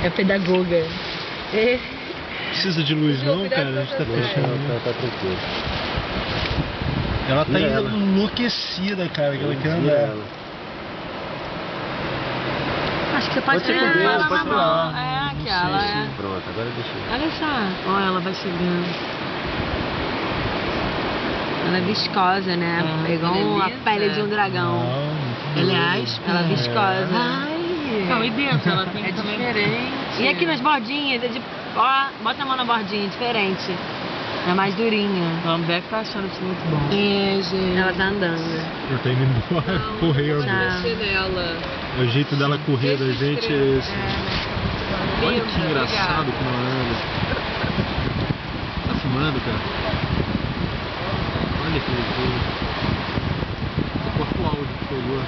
É pedagoga. É. Precisa de luz não, cara? A gente tá fechando. Tá tranquilo. Ela tá enlouquecida, cara, que ela quer andar. Acho que você pode Pode pegar ser, ela pode na pegar. mão. É, aquela, é. Pronto, agora deixa eu. Olha só. Ó, ela vai chegando. Ela é viscosa, né? Igual a pele de um dragão. Ela é Ela é viscosa. Ai! Não, e dentro ela tem também... diferente. E aqui nas bordinhas, é de... ó, bota a mão na bordinha, diferente. É mais durinha. A Beck tá achando isso muito bom. É, gente. Ela tá andando. Ela tá indo embora, correndo. Dela. O jeito dela correr da gente é esse. Olha que Linda, engraçado como ela anda. Tá filmando, cara? Olha que loucura. Corta o áudio, por favor.